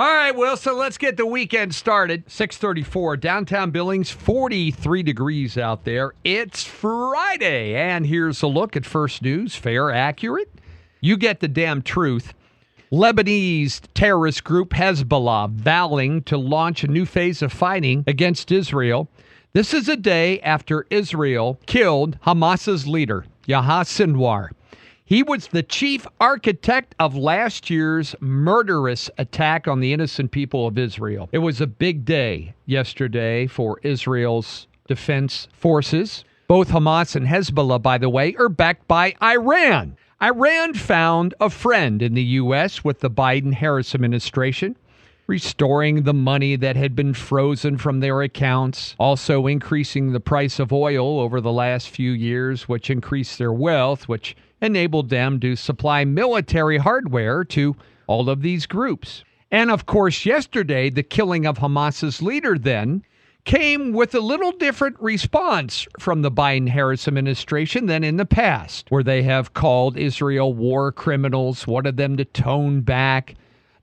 All right, Wilson, let's get the weekend started. 6:34, downtown Billings, 43 degrees out there. It's Friday, and here's a look at first news. Fair, accurate? You get the damn truth. Lebanese terrorist group Hezbollah vowing to launch a new phase of fighting against Israel. This is a day after Israel killed Hamas's leader, Yahya Sinwar. He was the chief architect of last year's murderous attack on the innocent people of Israel. It was a big day yesterday for Israel's defense forces. Both Hamas and Hezbollah, by the way, are backed by Iran. Iran found a friend in the U.S. with the Biden-Harris administration, restoring the money that had been frozen from their accounts, also increasing the price of oil over the last few years, which increased their wealth, which enabled them to supply military hardware to all of these groups. And of course, yesterday, the killing of Hamas's leader then came with a little different response from the Biden-Harris administration than in the past, where they have called Israel war criminals, wanted them to tone back,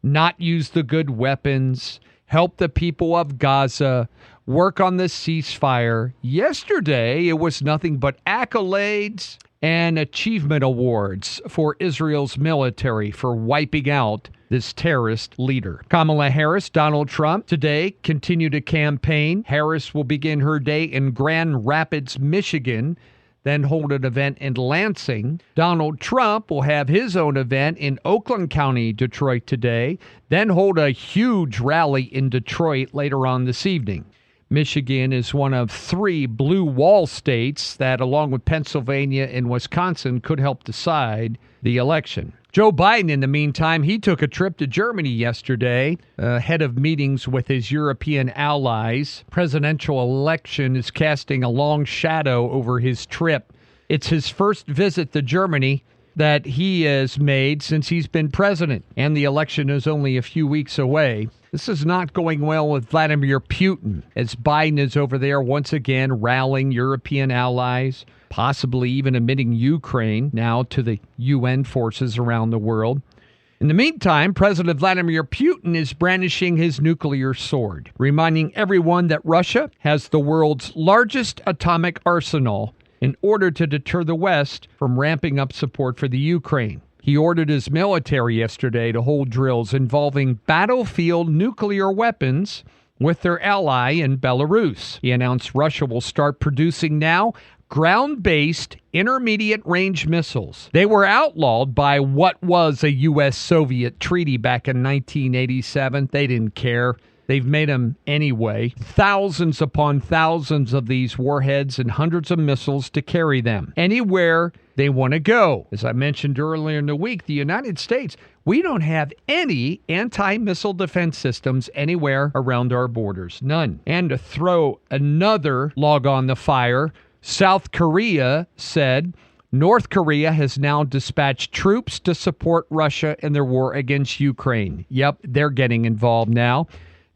not use the good weapons, help the people of Gaza, work on the ceasefire. Yesterday, it was nothing but accolades and achievement awards for Israel's military for wiping out this terrorist leader. Kamala Harris, Donald Trump, today continue to campaign. Harris will begin her day in Grand Rapids, Michigan, then hold an event in Lansing. Donald Trump will have his own event in Oakland County, Detroit today, then hold a huge rally in Detroit later on this evening. Michigan is one of three blue wall states that, along with Pennsylvania and Wisconsin, could help decide the election. Joe Biden, in the meantime, he took a trip to Germany yesterday ahead of meetings with his European allies. Presidential election is casting a long shadow over his trip. It's his first visit to Germany that he has made since he's been president, and the election is only a few weeks away. This is not going well with Vladimir Putin, as Biden is over there once again rallying European allies, possibly even admitting Ukraine now to the UN forces around the world. In the meantime, President Vladimir Putin is brandishing his nuclear sword, reminding everyone that Russia has the world's largest atomic arsenal in order to deter the West from ramping up support for the Ukraine. He ordered his military yesterday to hold drills involving battlefield nuclear weapons with their ally in Belarus. He announced Russia will start producing now ground-based intermediate-range missiles. They were outlawed by what was a U.S.-Soviet treaty back in 1987. They didn't care. They've made them anyway. Thousands upon thousands of these warheads and hundreds of missiles to carry them anywhere they want to go. As I mentioned earlier in the week, the United States, we don't have any anti-missile defense systems anywhere around our borders. None. And to throw another log on the fire, South Korea said North Korea has now dispatched troops to support Russia in their war against Ukraine. Yep, they're getting involved now.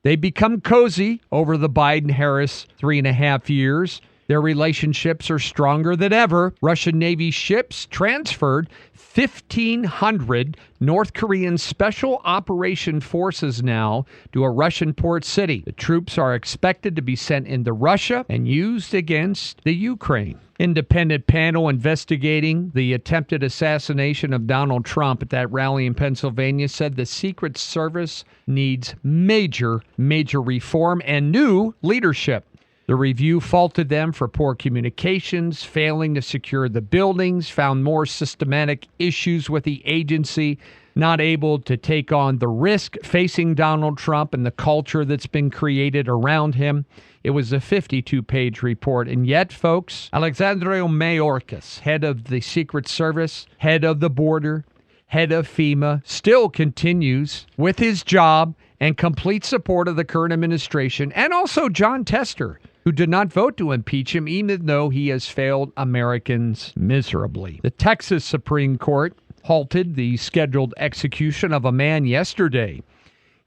They become cozy over the Biden-Harris 3.5 years. Their relationships are stronger than ever. Russian Navy ships transferred 1,500 North Korean Special Operation Forces now to a Russian port city. The troops are expected to be sent into Russia and used against the Ukraine. Independent panel investigating the attempted assassination of Donald Trump at that rally in Pennsylvania said the Secret Service needs major reform and new leadership. The review faulted them for poor communications, failing to secure the buildings, found more systematic issues with the agency, not able to take on the risk facing Donald Trump and the culture that's been created around him. It was a 52-page report. And yet, folks, Alexandria Mayorkas, head of the Secret Service, head of the border, head of FEMA, still continues with his job and complete support of the current administration, and also John Tester, who did not vote to impeach him, even though he has failed Americans miserably. The Texas Supreme Court halted the scheduled execution of a man yesterday.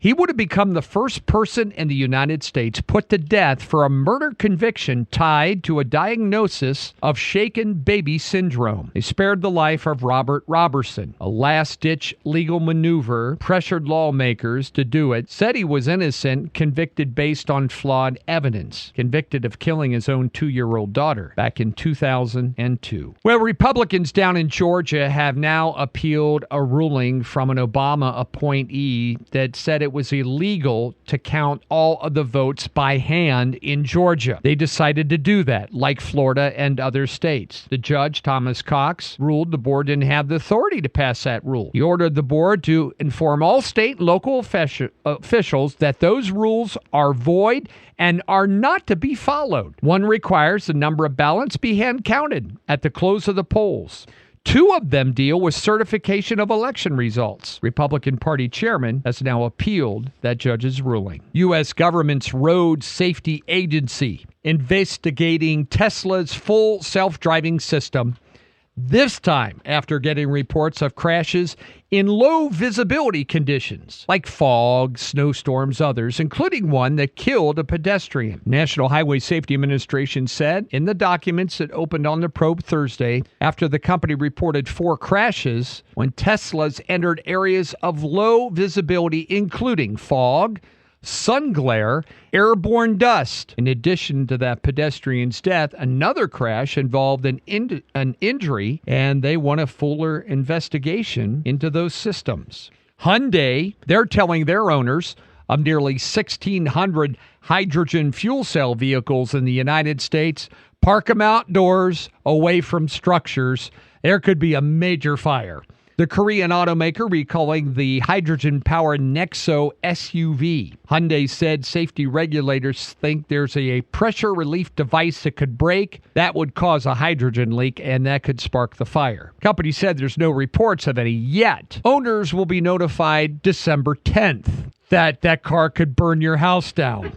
He would have become the first person in the United States put to death for a murder conviction tied to a diagnosis of shaken baby syndrome. They spared the life of Robert Robertson. A last-ditch legal maneuver pressured lawmakers to do it. Said he was innocent, convicted based on flawed evidence. Convicted of killing his own 2-year-old daughter back in 2002. Well, Republicans down in Georgia have now appealed a ruling from an Obama appointee that said it was illegal to count all of the votes by hand in Georgia. They decided to do that, like Florida and other states. The judge, Thomas Cox, ruled the board didn't have the authority to pass that rule. He ordered the board to inform all state and local officials that those rules are void and are not to be followed. One requires the number of ballots be hand counted at the close of the polls. 2 of them deal with certification of election results. Republican Party chairman has now appealed that judge's ruling. U.S. government's Road Safety Agency investigating Tesla's full self-driving system, this time after getting reports of crashes in low visibility conditions like fog, snowstorms, others, including one that killed a pedestrian. National Highway Safety Administration said in the documents that opened on the probe Thursday after the company reported 4 crashes when Teslas entered areas of low visibility, including fog, sun glare, airborne dust. In addition to that pedestrian's death, another crash involved an injury, and they want a fuller investigation into those systems. Hyundai, they're telling their owners of nearly 1,600 hydrogen fuel cell vehicles in the United States, park them outdoors, away from structures. There could be a major fire. The Korean automaker recalling the hydrogen-powered Nexo SUV. Hyundai said safety regulators think there's a pressure relief device that could break. That would cause a hydrogen leak, and that could spark the fire. Company said there's no reports of any yet. Owners will be notified December 10th that car could burn your house down.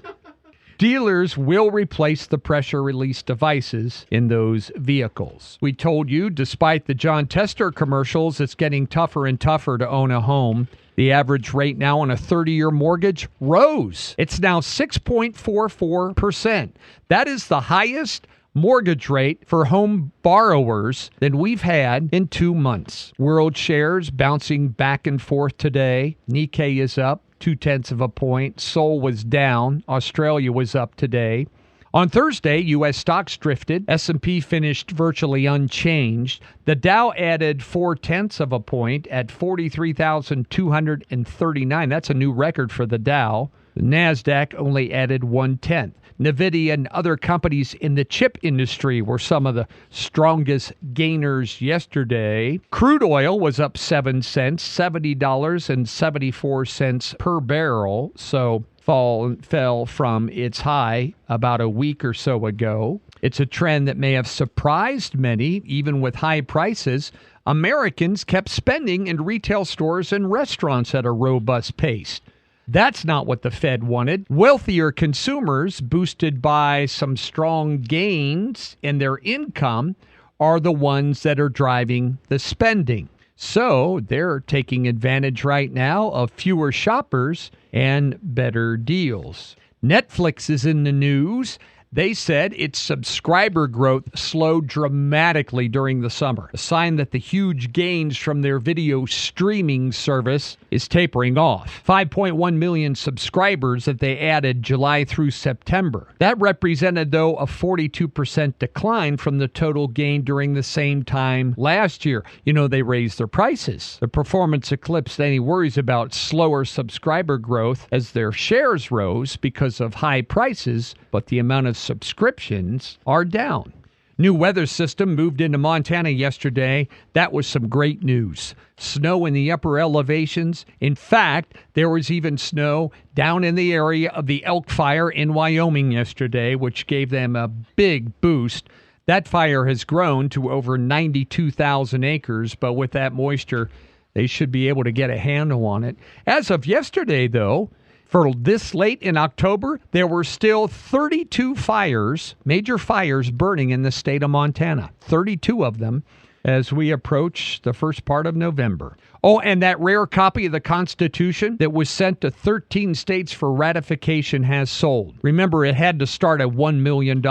Dealers will replace the pressure release devices in those vehicles. We told you, despite the John Tester commercials, it's getting tougher and tougher to own a home. The average rate now on a 30-year mortgage rose. It's now 6.44%. That is the highest mortgage rate for home borrowers than we've had in 2 months. World shares bouncing back and forth today. Nikkei is up 0.2 points. Seoul was down. Australia was up today. On Thursday, U.S. stocks drifted. S&P finished virtually unchanged. The Dow added 0.4 point at 43,239. That's a new record for the Dow. The NASDAQ only added 0.1. NVIDIA and other companies in the chip industry were some of the strongest gainers yesterday. Crude oil was up 7 cents, $70.74 per barrel, so fell from its high about a week or so ago. It's a trend that may have surprised many, even with high prices. Americans kept spending in retail stores and restaurants at a robust pace. That's not what the Fed wanted. Wealthier consumers, boosted by some strong gains in their income, are the ones that are driving the spending. So they're taking advantage right now of fewer shoppers and better deals. Netflix is in the news. They said its subscriber growth slowed dramatically during the summer, a sign that the huge gains from their video streaming service is tapering off. 5.1 million subscribers that they added July through September. That represented, though, a 42% decline from the total gain during the same time last year. You know, they raised their prices. The performance eclipsed any worries about slower subscriber growth as their shares rose because of high prices, but the amount of subscriptions are down. New weather system moved into Montana yesterday. That was some great news. Snow in the upper elevations. In fact, there was even snow down in the area of the Elk Fire in Wyoming yesterday, which gave them a big boost. That fire has grown to over 92,000 acres, but with that moisture, they should be able to get a handle on it. As of yesterday, though, for this late in October, there were still 32 fires, major fires, burning in the state of Montana. 32 of them. as we approach the first part of November. Oh, and that rare copy of the Constitution that was sent to 13 states for ratification has sold. Remember, it had to start at $1 million.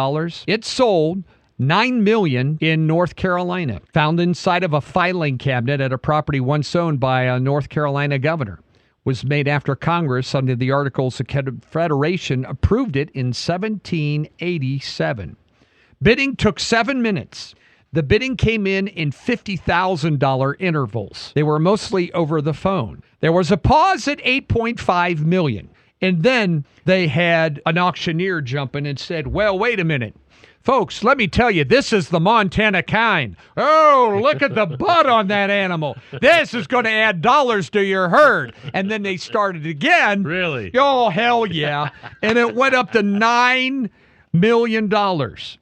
It sold $9 million in North Carolina, found inside of a filing cabinet at a property once owned by a North Carolina governor. Was made after Congress under the Articles of Confederation approved it in 1787. Bidding took 7 minutes. The bidding came in $50,000 intervals. They were mostly over the phone. There was a pause at $8.5 million. And then they had an auctioneer jump in and said, well, wait a minute. Folks, let me tell you, this is the Montana kind. Oh, look at the butt on that animal. This is going to add dollars to your herd. And then they started again. Really? Oh, hell yeah. And it went up to $9 million.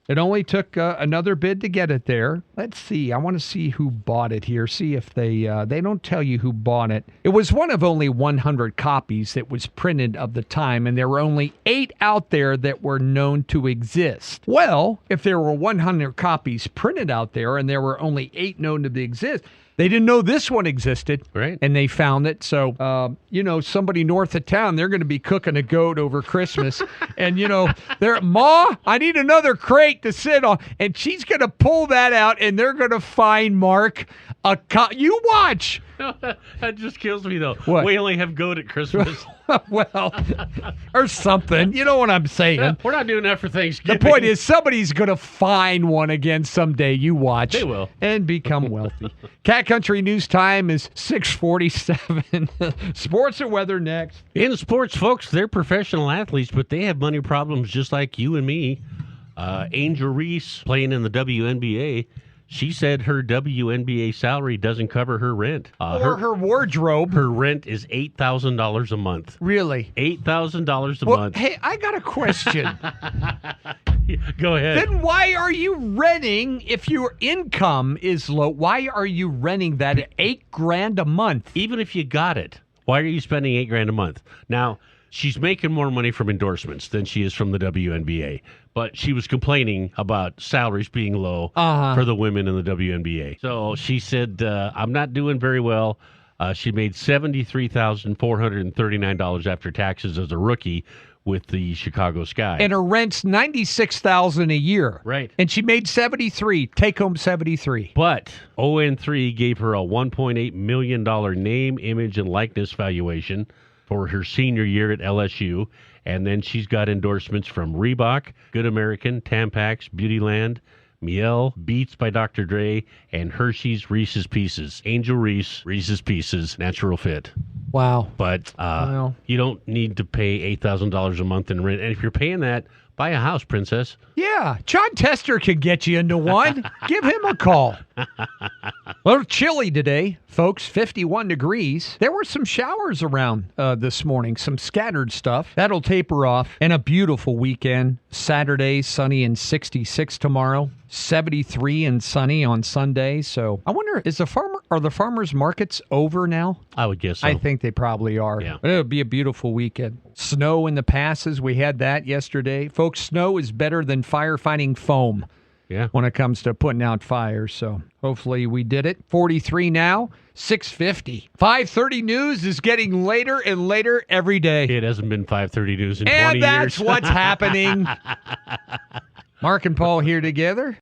It only took another bid to get it there. Let's see. I want to see who bought it here. See if they don't tell you who bought it. It was one of only 100 copies that was printed of the time, and there were only 8 out there that were known to exist. Well, if there were 100 copies printed out there and there were only 8 known to exist, they didn't know this one existed, right? And they found it. So, somebody north of town, they're going to be cooking a goat over Christmas. And, they're, Ma, I need another crate to sit on. And she's going to pull that out, and they're going to find Mark you watch. That just kills me, though. What? We only have goat at Christmas. Well, or something. You know what I'm saying? We're not doing that for Thanksgiving. The point is, somebody's going to find one again someday. You watch. They will. And become wealthy. Cat Country News Time is 6:47. Sports and weather next. In sports, folks, they're professional athletes, but they have money problems just like you and me. Angel Reese, playing in the WNBA, she said her WNBA salary doesn't cover her rent. Or her wardrobe. Her rent is $8,000 a month. Really? $8,000 a Well, month. hey, I got a question. Go ahead. Then why are you renting, if your income is low, why are you renting that at $8,000 a month? Even if you got it, why are you spending $8,000 a month? Now, she's making more money from endorsements than she is from the WNBA, but she was complaining about salaries being low for the women in the WNBA. So she said, I'm not doing very well. She made $73,439 after taxes as a rookie with the Chicago Sky. And her rent's $96,000 a year. Right. And she made 73, take home 73. But ON3 gave her a $1.8 million name, image, and likeness valuation for her senior year at LSU. And then she's got endorsements from Reebok, Good American, Tampax, Beautyland, Miele, Beats by Dr. Dre, and Hershey's Reese's Pieces. Angel Reese, Reese's Pieces, natural fit. Wow. But you don't need to pay $8,000 a month in rent. And if you're paying that, buy a house, princess. Yeah, John Tester can get you into one. Give him a call. A little chilly today, folks, 51 degrees. There were some showers around this morning, some scattered stuff. That'll taper off. And a beautiful weekend. Saturday, sunny and 66 tomorrow. 73 and sunny on Sunday. So I wonder, are the farmers markets over now? I would guess so. I think they probably are. Yeah. It'll be a beautiful weekend. Snow in the passes. We had that yesterday. Folks, snow is better than firefighting foam. Yeah. When it comes to putting out fires. So hopefully we did it. 43 now, 6:50. 5:30 news is getting later and later every day. It hasn't been 5:30 news in 20 years. And that's what's happening. Mark and Paul here together.